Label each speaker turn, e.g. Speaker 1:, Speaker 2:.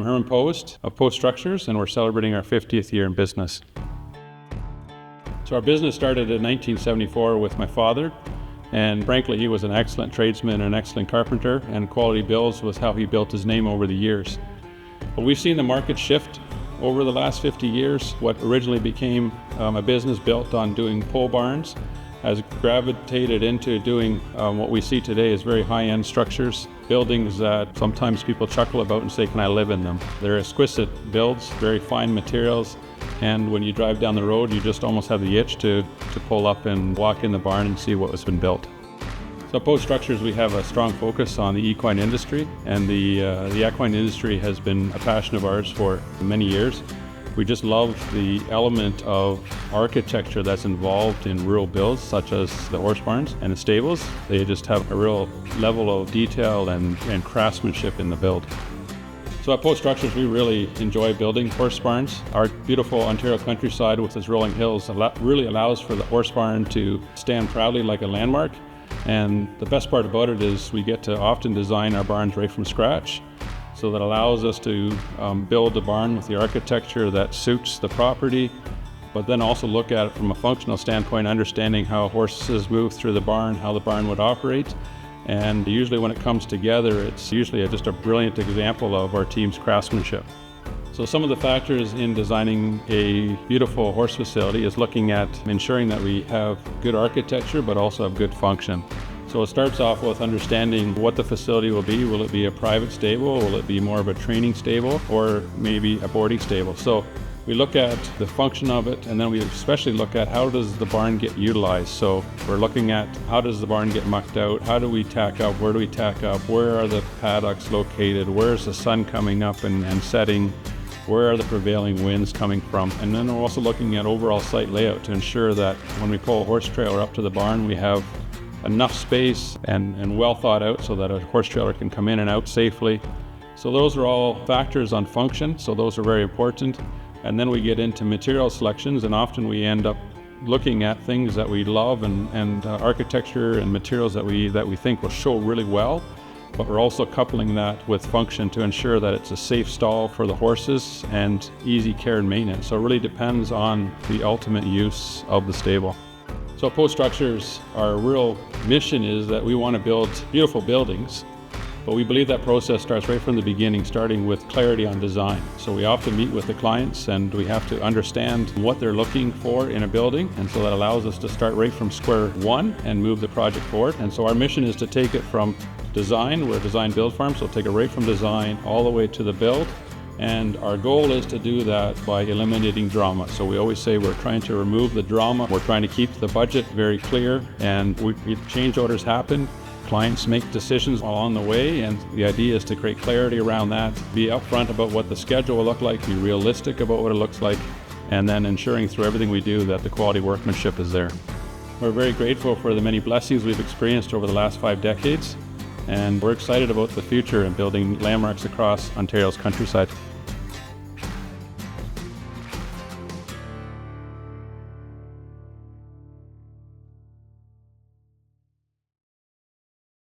Speaker 1: I'm Herman Post of Post Structures, and we're celebrating our 50th year in business. So our business started in 1974 with my father, and frankly he was an excellent tradesman and an excellent carpenter, and Quality Builds was how he built his name over the years. But we've seen the market shift over the last 50 years. What originally became a business built on doing pole barns has gravitated into doing what we see today as very high-end structures, buildings that sometimes people chuckle about and say, can I live in them? They're exquisite builds, very fine materials, and when you drive down the road you just almost have the itch to pull up and walk in the barn and see what has been built. So at Post Structures we have a strong focus on the equine industry, and the equine industry has been a passion of ours for many years. We just love the element of architecture that's involved in rural builds, such as the horse barns and the stables. They just have a real level of detail and craftsmanship in the build. So at Post Structures we really enjoy building horse barns. Our beautiful Ontario countryside with its rolling hills really allows for the horse barn to stand proudly like a landmark. And the best part about it is we get to often design our barns right from scratch. So that allows us to build a barn with the architecture that suits the property, but then also look at it from a functional standpoint, understanding how horses move through the barn, how the barn would operate. And usually when it comes together, it's usually just a brilliant example of our team's craftsmanship. So some of the factors in designing a beautiful horse facility is looking at ensuring that we have good architecture, but also have good function. So it starts off with understanding what the facility will be. Will it be a private stable? Will it be more of a training stable, or maybe a boarding stable? So we look at the function of it, and then we especially look at how does the barn get utilized. So we're looking at how does the barn get mucked out? How do we tack up? Where do we tack up? Where are the paddocks located? Where is the sun coming up and setting? Where are the prevailing winds coming from? And then we're also looking at overall site layout to ensure that when we pull a horse trailer up to the barn, we have enough space and well thought out so that a horse trailer can come in and out safely. So those are all factors on function, so those are very important. And then we get into material selections, and often we end up looking at things that we love and architecture and materials that we think will show really well, but we're also coupling that with function to ensure that it's a safe stall for the horses and easy care and maintenance. So it really depends on the ultimate use of the stable. So at Post Structures, our real mission is that we want to build beautiful buildings, but we believe that process starts right from the beginning, starting with clarity on design. So we often meet with the clients and we have to understand what they're looking for in a building, and so that allows us to start right from square one and move the project forward. And so our mission is to take it from design, we're a design build farm, so take it right from design all the way to the build. And our goal is to do that by eliminating drama. So we always say we're trying to remove the drama. We're trying to keep the budget very clear, and change orders happen. Clients make decisions along the way, and the idea is to create clarity around that, be upfront about what the schedule will look like, be realistic about what it looks like, and then ensuring through everything we do that the quality workmanship is there. We're very grateful for the many blessings we've experienced over the last 5 decades. And we're excited about the future and building landmarks across Ontario's countryside.